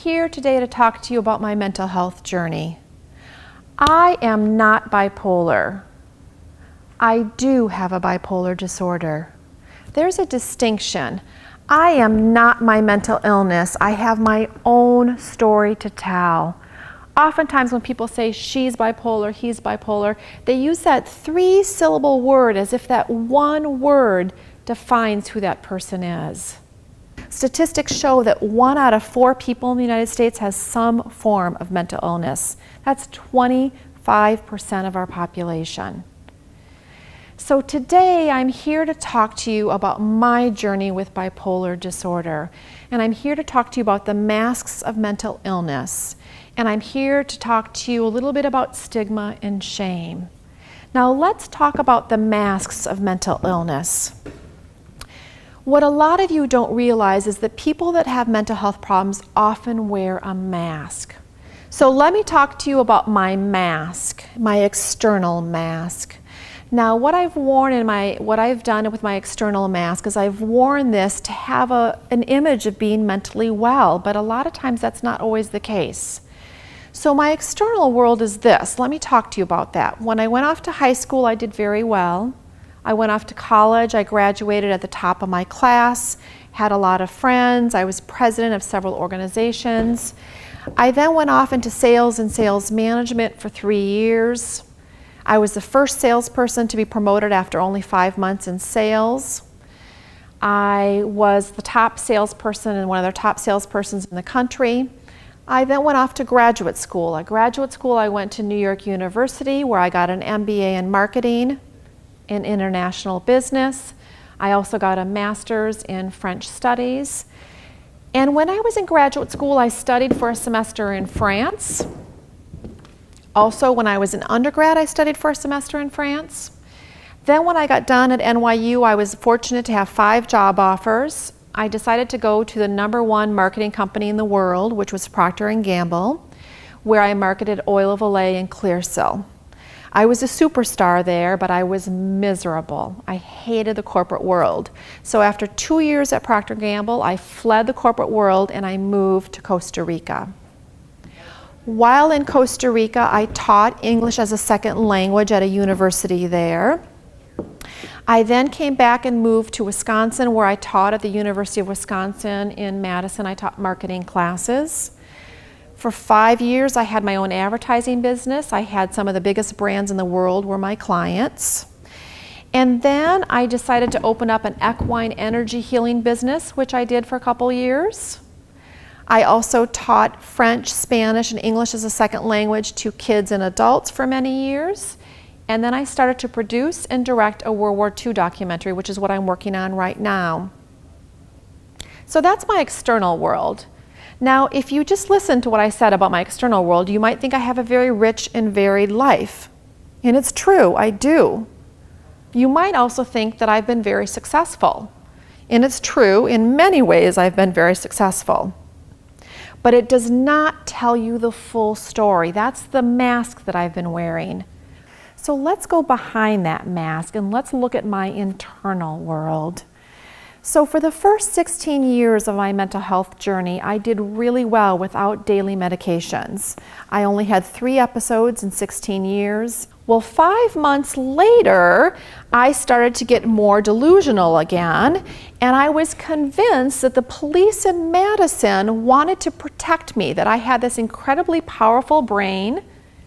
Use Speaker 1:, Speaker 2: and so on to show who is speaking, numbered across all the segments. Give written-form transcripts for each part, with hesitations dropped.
Speaker 1: here today to talk to you about my mental health journey. I am not bipolar. I do have a bipolar disorder. There's a distinction. I am not my mental illness. I have my own story to tell. Oftentimes when people say she's bipolar, he's bipolar, they use that 3-syllable word as if that one word defines who that person is. Statistics show that 1 out of 4 people in the United States has some form of mental illness. That's 25% of our population. So today I'm here to talk to you about my journey with bipolar disorder. And I'm here to talk to you about the masks of mental illness. And I'm here to talk to you a little bit about stigma and shame. Now let's talk about the masks of mental illness. What a lot of you don't realize is that people that have mental health problems often wear a mask. So let me talk to you about my mask, my external mask. Now what I've worn what I've done with my external mask is I've worn this to have an image of being mentally well, but a lot of times that's not always the case. So my external world is this. Let me talk to you about that. When I went off to high school, I did very well. I went off to college, I graduated at the top of my class, had a lot of friends, I was president of several organizations. I then went off into sales and sales management for 3 years. I was the first salesperson to be promoted after only 5 months in sales. I was the top salesperson and one of the top salespersons in the country. I then went off to graduate school. At graduate school, I went to New York University where I got an MBA in marketing in international business. I also got a master's in French studies. And when I was in graduate school, I studied for a semester in France. Also, when I was in undergrad, I studied for a semester in France. Then when I got done at NYU, I was fortunate to have 5 job offers. I decided to go to the #1 marketing company in the world, which was Procter & Gamble, where I marketed Oil of Olay and Clearasil. I was a superstar there, but I was miserable. I hated the corporate world. So after 2 years at Procter & Gamble, I fled the corporate world and I moved to Costa Rica. While in Costa Rica, I taught English as a second language at a university there. I then came back and moved to Wisconsin, where I taught at the University of Wisconsin in Madison. I taught marketing classes. For 5 years, I had my own advertising business. I had some of the biggest brands in the world were my clients. And then I decided to open up an equine energy healing business, which I did for a couple years. I also taught French, Spanish, and English as a second language to kids and adults for many years. And then I started to produce and direct a World War II documentary, which is what I'm working on right now. So that's my external world. Now, if you just listen to what I said about my external world, you might think I have a very rich and varied life. And it's true, I do. You might also think that I've been very successful. And it's true, in many ways I've been very successful. But it does not tell you the full story. That's the mask that I've been wearing. So let's go behind that mask and let's look at my internal world. So for the first 16 years of my mental health journey, I did really well without daily medications. I only had 3 episodes in 16 years. Well, 5 months later, I started to get more delusional again, and I was convinced that the police in Madison wanted to protect me, that I had this incredibly powerful brain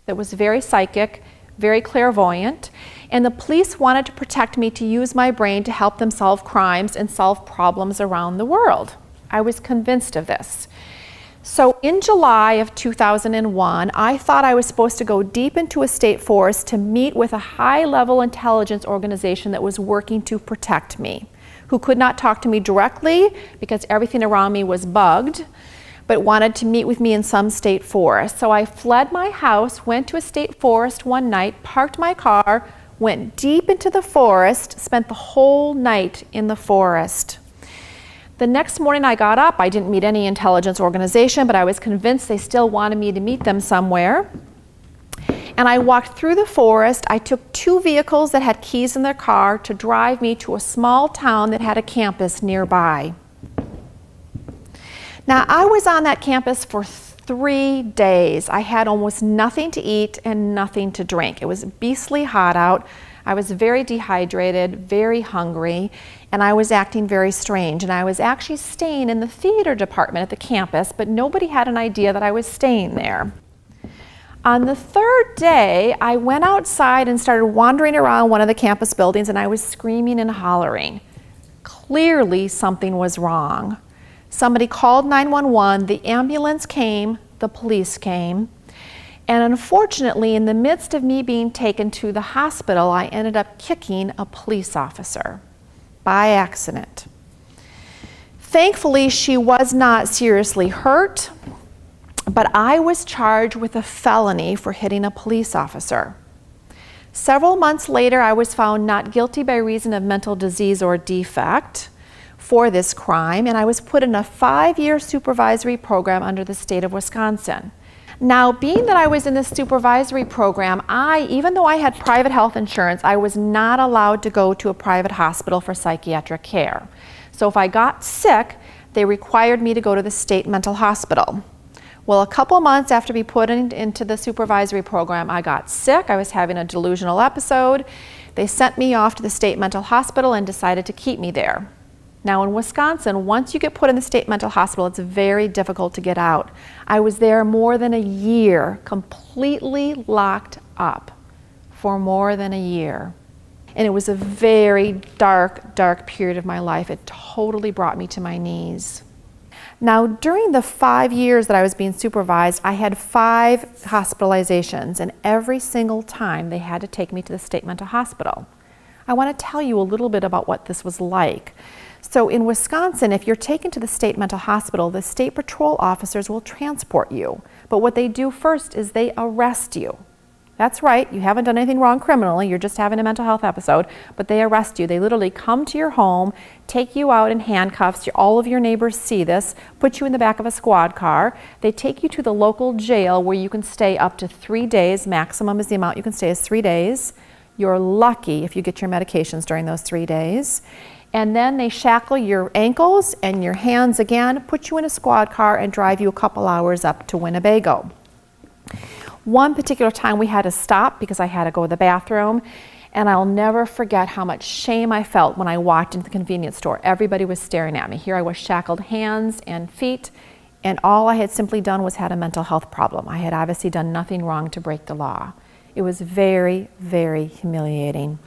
Speaker 1: that was very psychic, very clairvoyant, and the police wanted to protect me to use my brain to help them solve crimes and solve problems around the world. I was convinced of this. So in July of 2001, I thought I was supposed to go deep into a state forest to meet with a high-level intelligence organization that was working to protect me, who could not talk to me directly because everything around me was bugged, but wanted to meet with me in some state forest. So I fled my house, went to a state forest one night, parked my car, went deep into the forest, spent the whole night in the forest. The next morning I got up. I didn't meet any intelligence organization, but I was convinced they still wanted me to meet them somewhere. And I walked through the forest. I took 2 vehicles that had keys in their car to drive me to a small town that had a campus nearby. Now, I was on that campus for 3 days. I had almost nothing to eat and nothing to drink. It was beastly hot out. I was very dehydrated, very hungry, and I was acting very strange. And I was actually staying in the theater department at the campus, but nobody had an idea that I was staying there. On the 3rd day, I went outside and started wandering around one of the campus buildings, and I was screaming and hollering. Clearly, something was wrong. Somebody called 911, the ambulance came, the police came, and unfortunately, in the midst of me being taken to the hospital, I ended up kicking a police officer by accident. Thankfully, she was not seriously hurt, but I was charged with a felony for hitting a police officer. Several months later, I was found not guilty by reason of mental disease or defect for this crime, and I was put in a 5-year supervisory program under the state of Wisconsin. Now, being that I was in this supervisory program, even though I had private health insurance, I was not allowed to go to a private hospital for psychiatric care. So if I got sick, they required me to go to the state mental hospital. Well, a couple months after being put into the supervisory program, I got sick. I was having a delusional episode. They sent me off to the state mental hospital and decided to keep me there. Now in Wisconsin, once you get put in the state mental hospital, it's very difficult to get out. I was there more than a year, completely locked up for more than a year. And it was a very dark, dark period of my life. It totally brought me to my knees. Now, during the 5 years that I was being supervised, I had 5 hospitalizations, and every single time they had to take me to the state mental hospital. I want to tell you a little bit about what this was like. So in Wisconsin, if you're taken to the state mental hospital, the state patrol officers will transport you. But what they do first is they arrest you. That's right, you haven't done anything wrong criminally, you're just having a mental health episode, but they arrest you. They literally come to your home, take you out in handcuffs, all of your neighbors see this, put you in the back of a squad car. They take you to the local jail where you can stay up to 3 days. Maximum is the amount you can stay is 3 days. You're lucky if you get your medications during those 3 days. And then they shackle your ankles and your hands again, put you in a squad car and drive you a couple hours up to Winnebago. One particular time we had to stop because I had to go to the bathroom, and I'll never forget how much shame I felt when I walked into the convenience store. Everybody was staring at me. Here I was, shackled hands and feet, and all I had simply done was had a mental health problem. I had obviously done nothing wrong to break the law. It was very, very humiliating.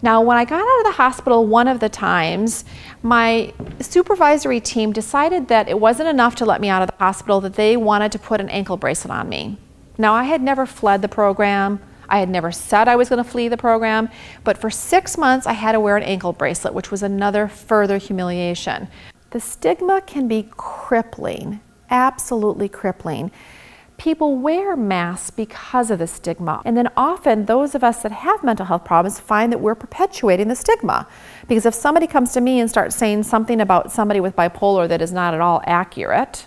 Speaker 1: Now, when I got out of the hospital one of the times, my supervisory team decided that it wasn't enough to let me out of the hospital, that they wanted to put an ankle bracelet on me. Now, I had never fled the program. I had never said I was going to flee the program, but for 6 months I had to wear an ankle bracelet, which was another further humiliation. The stigma can be crippling, absolutely crippling. People wear masks because of the stigma. And then often those of us that have mental health problems find that we're perpetuating the stigma. Because if somebody comes to me and starts saying something about somebody with bipolar that is not at all accurate,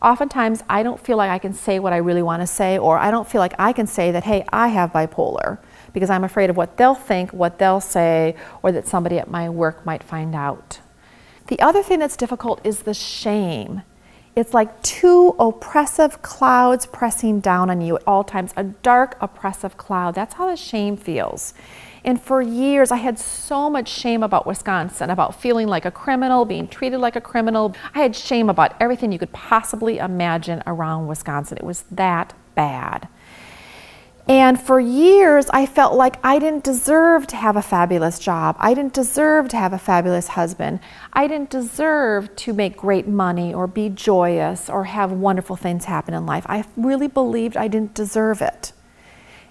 Speaker 1: oftentimes I don't feel like I can say what I really want to say, or I don't feel like I can say that, hey, I have bipolar, because I'm afraid of what they'll think, what they'll say, or that somebody at my work might find out. The other thing that's difficult is the shame. It's like 2 oppressive clouds pressing down on you at all times, a dark, oppressive cloud. That's how the shame feels. And for years, I had so much shame about Wisconsin, about feeling like a criminal, being treated like a criminal. I had shame about everything you could possibly imagine around Wisconsin. It was that bad. And for years, I felt like I didn't deserve to have a fabulous job. I didn't deserve to have a fabulous husband. I didn't deserve to make great money or be joyous or have wonderful things happen in life. I really believed I didn't deserve it.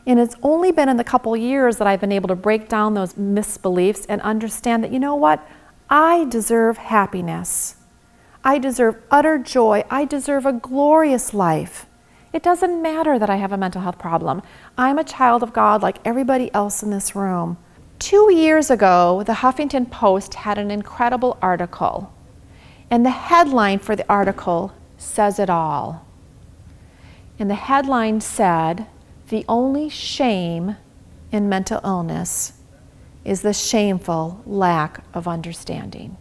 Speaker 1: And it's only been in the couple years that I've been able to break down those misbeliefs and understand that, you know what? I deserve happiness. I deserve utter joy. I deserve a glorious life. It doesn't matter that I have a mental health problem. I'm a child of God like everybody else in this room. 2 years ago, the Huffington Post had an incredible article. And the headline for the article says it all. And the headline said, "The only shame in mental illness is the shameful lack of understanding."